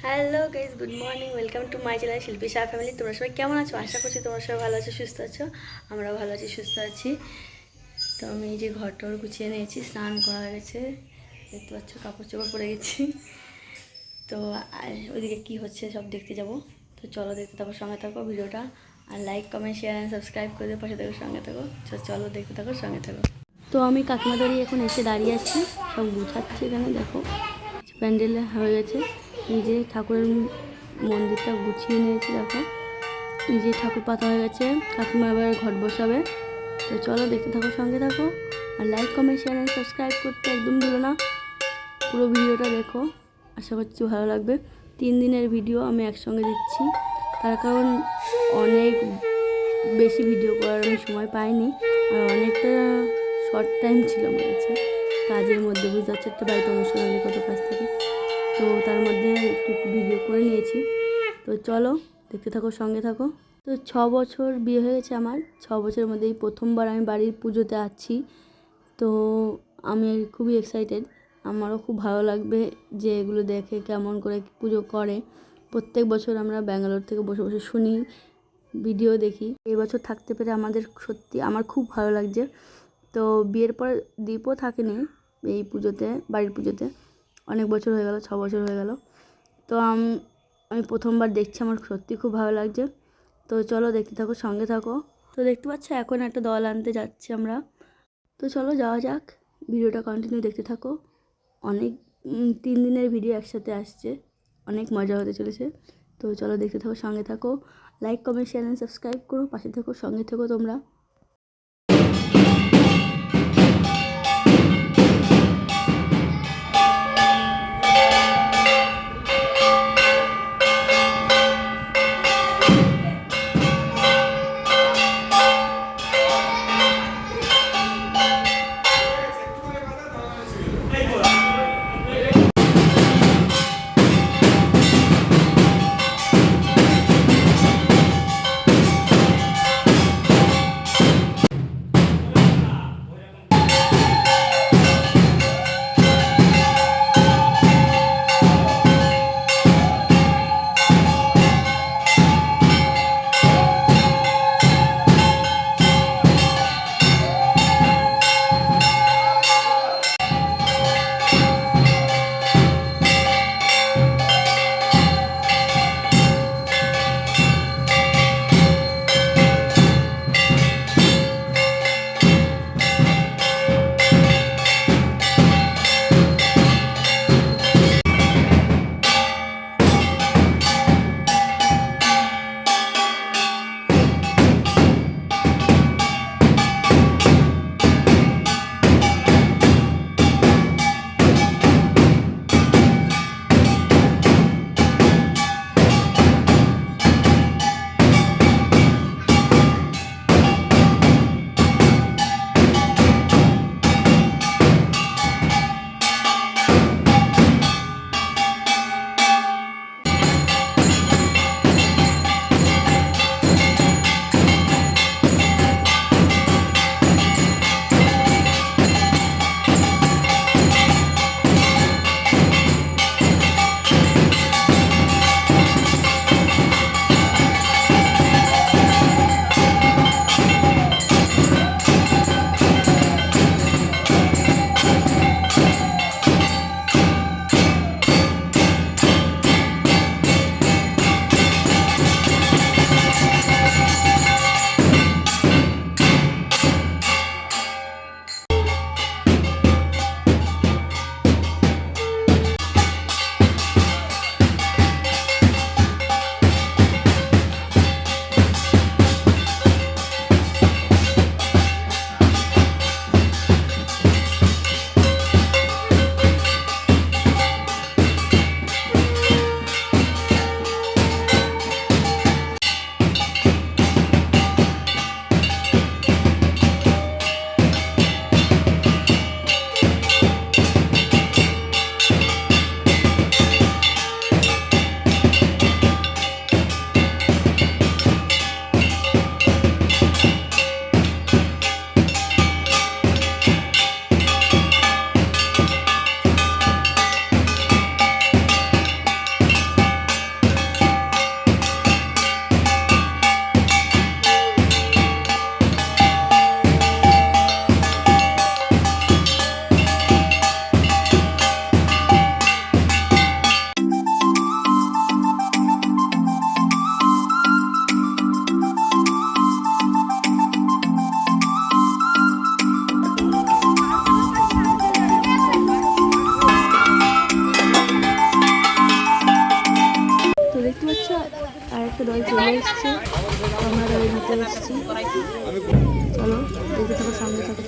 Hello guys, good morning. Welcome to my channel শিল্পী Shah family. তোমরা সবাই কেমন আছো? আশা করছি তোমরা সবাই ভালো আছো, সুস্থ আছো। আমরাও ভালো আছি, সুস্থ আছি। তো আমি এই যে ঘরটর গুছিয়ে নিয়েছি, স্নান করা হয়ে গেছে, দেখতে পাচ্ছ, কাপড় চোপড় পরে গেছি। তো ওইদিকে কী হচ্ছে সব দেখতে যাব। তো চলো দেখতে থাকো, সঙ্গে থাকো ভিডিওটা। আর like, comment, share and subscribe করে পাশে থাকো, সঙ্গে থাকো। চলো দেখতে থাকো, সঙ্গে থাকো। তো আমি কাকিমা দাঁড়িয়ে এখন এসে দাঁড়িয়ে আছি, সব গুছাচ্ছি। এখানে দেখো প্যান্ডেল হয়ে গেছে, নিজে ঠাকুরের মন্দিরটা গুছিয়ে নিয়েছি। দেখো নিজে ঠাকুর পাতা হয়ে গেছে, কাকিমা এবার ঘট বসাবে। তো চলো দেখতে থাকো, সঙ্গে থাকো। আর like, comment, share and subscribe করতে একদম ভুলো না। পুরো ভিডিওটা দেখো, আশা করছি ভালো লাগবে। 3 দিনের ভিডিও আমি একসঙ্গে দিচ্ছি, তার কারণ অনেক বেশি ভিডিও করার আমি সময় পাইনি, আর অনেকটা শর্ট টাইম ছিল আমার কাছে কাজের মধ্যে। বুঝতে পারছি, একটা বাড়িতে অনুষ্ঠান হলে কত কাজ থাকে, তো তার মধ্যে একটু ভিডিও করে নিয়েছি। তো চলো দেখতে থাকো, সঙ্গে থাকো। তো 6 বছর বিয়ে হয়ে গেছে আমার। 6 বছরের মধ্যে এই প্রথমবার আমি বাড়ির পুজোতে আছি। তো আমি খুবই এক্সাইটেড, আমারও খুব ভালো লাগবে যে এগুলো দেখে কেমন করে পুজো করে। প্রত্যেক বছর আমরা ব্যাঙ্গালোর থেকে বসে বসে শুনি, ভিডিও দেখি। এই বছর থাকতে পেরে আমাদের সত্যি আমার খুব ভালো লাগছে। তো বিয়ের পর দীপও থাকেনি এই পুজোতে, বাড়ির পুজোতে। অনেক বছর হয়ে গেল, 6 বছর হয়ে গেল। তো আমি প্রথমবার দেখছি, আমার সত্যি খুব ভালো লাগছে। তো চলো দেখতে থাকো, সঙ্গে থাকো। তো দেখতে পাচ্ছ এখন একটা দল আনতে যাচ্ছি আমরা। তো চলো যাওয়া যাক, ভিডিওটা কন্টিনিউ দেখতে থাকো। অনেক 3 দিনের ভিডিও একসাথে আসছে, অনেক মজা হতে চলেছে। তো চলো দেখতে থাকো, সঙ্গে থাকো। Like, comment, share and subscribe করো, পাশে থাকো, সঙ্গে থেকো তোমরা। থেকে দই চলে এসেছি, আমরা দই নিতে এসেছি। চলো দেখে থাকো, সামনে থাকো।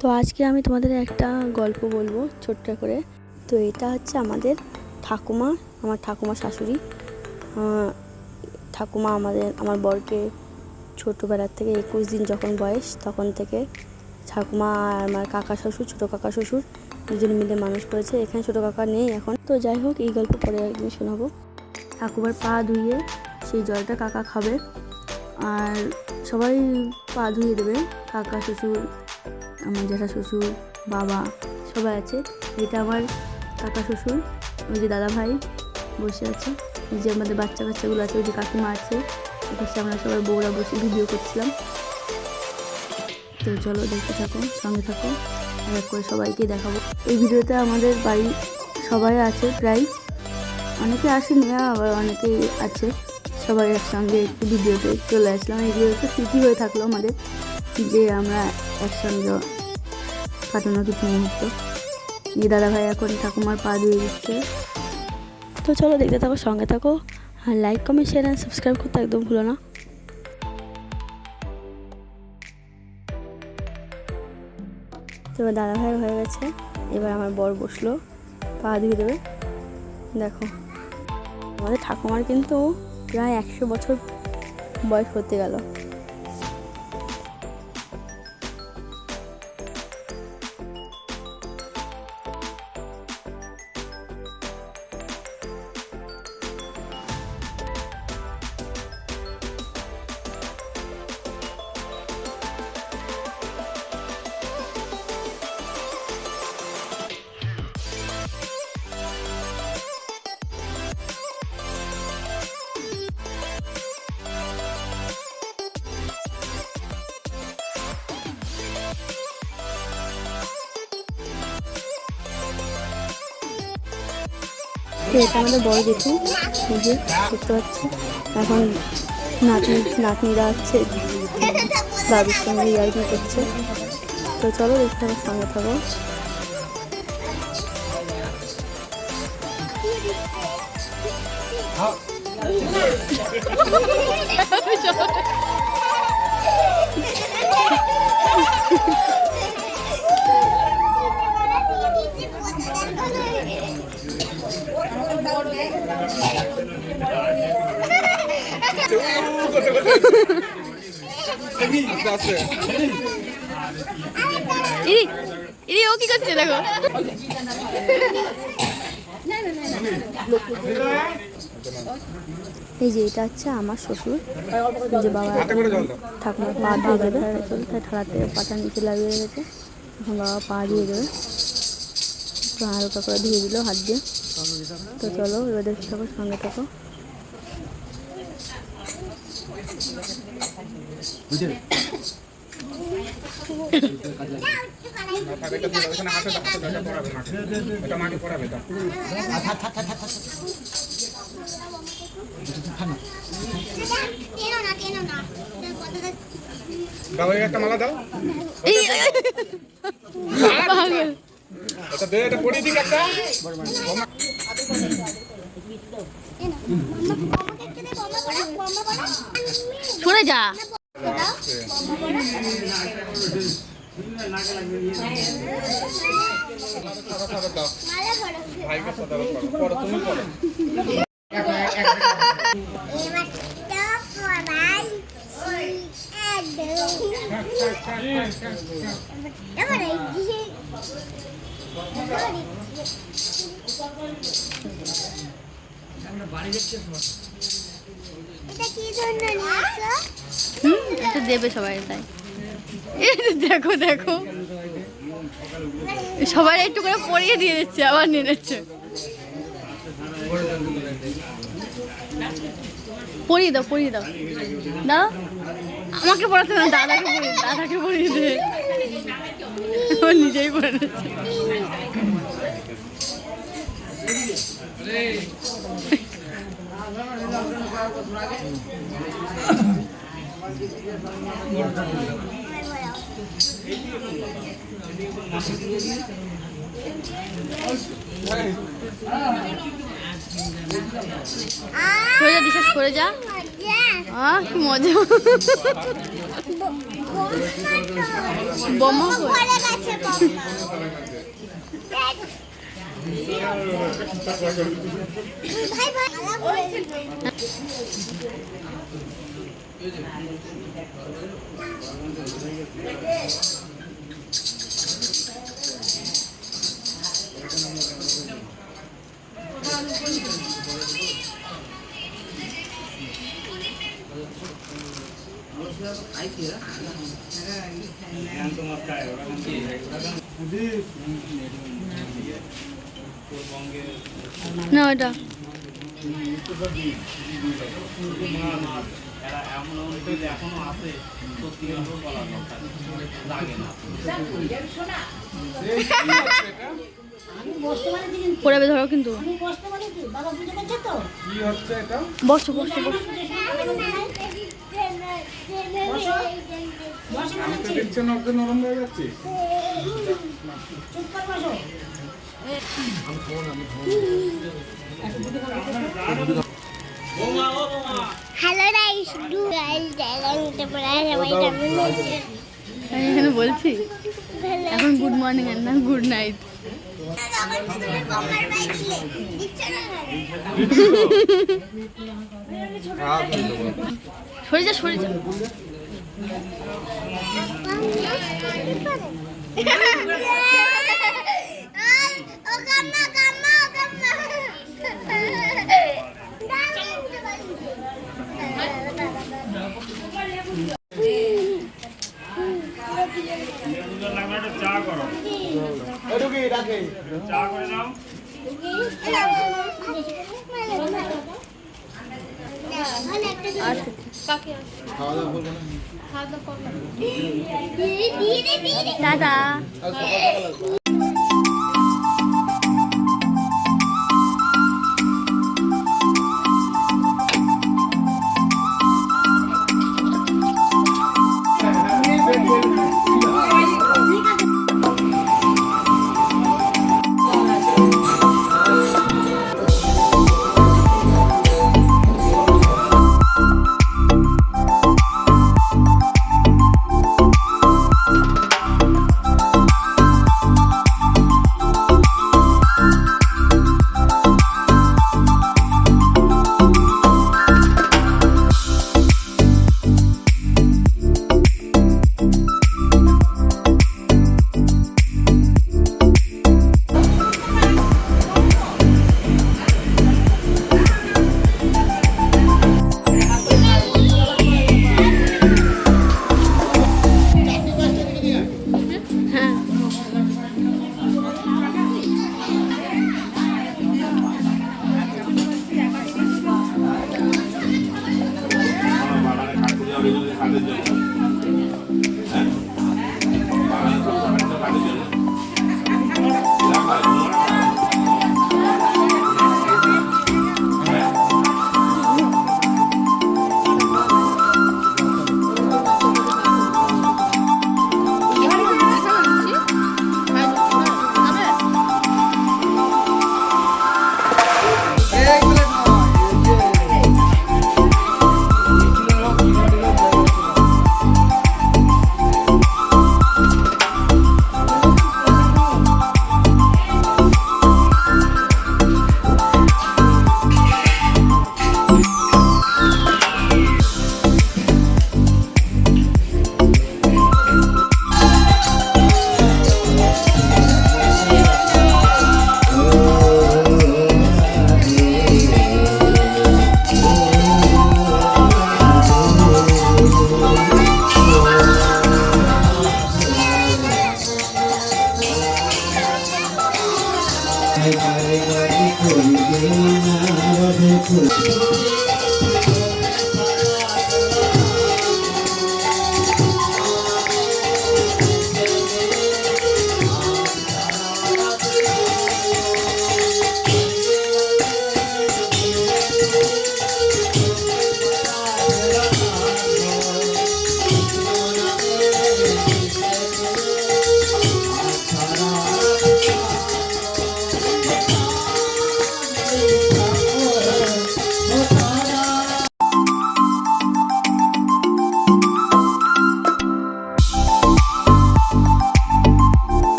তো আজকে আমি তোমাদের একটা গল্প বলবো ছোট্ট করে। তো এটা হচ্ছে আমাদের ঠাকুমা, আমার ঠাকুমা শাশুড়ি। ঠাকুমা আমার বরকে ছোটোবেলার থেকে 21 দিন যখন বয়স তখন থেকে ঠাকুমা আর আমার কাকা শ্বশুর, ছোটো কাকা শ্বশুর দুজন মিলে মানুষ করেছে। এখানে ছোটো কাকা নেই এখন। তো যাই হোক, এই গল্প পরে একদিন শোনাবো। ঠাকুমার পা ধুইয়ে সেই জলটা কাকা খাবে, আর সবাই পা ধুয়ে দেবে। কাকা শ্বশুর, আমার জ্যাঠা শ্বশুর, বাবা সবাই আছে। এটা আমার কাকা শ্বশুর, ওই যে দাদা ভাই বসে আছে, যে আমাদের বাচ্চা কাচ্চাগুলো আছে, ওই যে কাকিমা আছে। এখানে আমরা সবাই বউরা বসে ভিডিও করছিলাম। তো চলো দেখতে থাকো, সঙ্গে থাকো, এক করে সবাইকে দেখাবো। এই ভিডিওতে আমাদের বাড়ি সবাই আছে, প্রায় অনেকে আসেনি, আবার অনেকেই আছে। সবাই একসঙ্গে একটু ভিডিওতে চলে আসলাম। এই ভিডিওটা স্মৃতি হয়ে থাকলো আমাদের, যে আমরা একসঙ্গে কাটানো কিছু মুহূর্ত। এই দাদা ভাই এখন ঠাকুমার পা দিয়ে দিচ্ছে। তো চলো দেখতে থাকো, সঙ্গে থাকো, আর like comment share and subscribe করতে একদম ভুলো না। তো দাদা ভাই হয়ে গেছে, এবার আমার বর বসলো, পা দিয়ে দেবে। দেখো আমাদের ঠাকুমার কিন্তু প্রায় 100 বছর বয়স হতে গেল। তো এটা আমাদের বড় জেঠু, নিজে দেখতে পাচ্ছি। এখন নাতনিরা হচ্ছে দাদুর সঙ্গে ইয়ার্কি করছে। তো চলো দেখতে থাকো, সঙ্গে থাকো। ও কি করছে দেখো। এই যে এটা হচ্ছে আমার শ্বশুর, যে বাবা ঠাকুমার পা দিয়ে দেবে, তাই ঠাড়াতে পাটা নিচে লাগিয়ে রেখেছে। এখন বাবা পা দিয়ে দেবে, তো হালকা করে ধুয়ে দিল হাত দিয়ে। তো চলো এবার দেখতে থাকো, সঙ্গে থাকো। একটা মালা দাও, এটা পড়িয়ে দিক একটা। সরে যা। ভাইকে সাদা পড়ো, তুমি পড়ো। এটা দেবে সবাই, তাই দেখো দেখো সবাই একটু করে পরিয়ে দিয়ে দিচ্ছে, আবার নিয়ে নিচ্ছে। পরিয়ে দাও, পরিয়ে দাও, দাও। আমাকে পড়াতে না, দাদাকে পরিয়ে দে, ও নিজেই পড়ে নিচ্ছে। সরে যা দিশা, সরে যা। কি মজা। বোমা না ওটা পড়াবে, ধরো কিন্তু বসো বসো বসো। নরম হয়ে যাচ্ছে। হ্যালো গাইস, আমি এখানে বলছি এখন গুড মর্নিং আর না গুড নাইট। সরে যা, সরে যা। চা করো, চা করে নাও। দাদা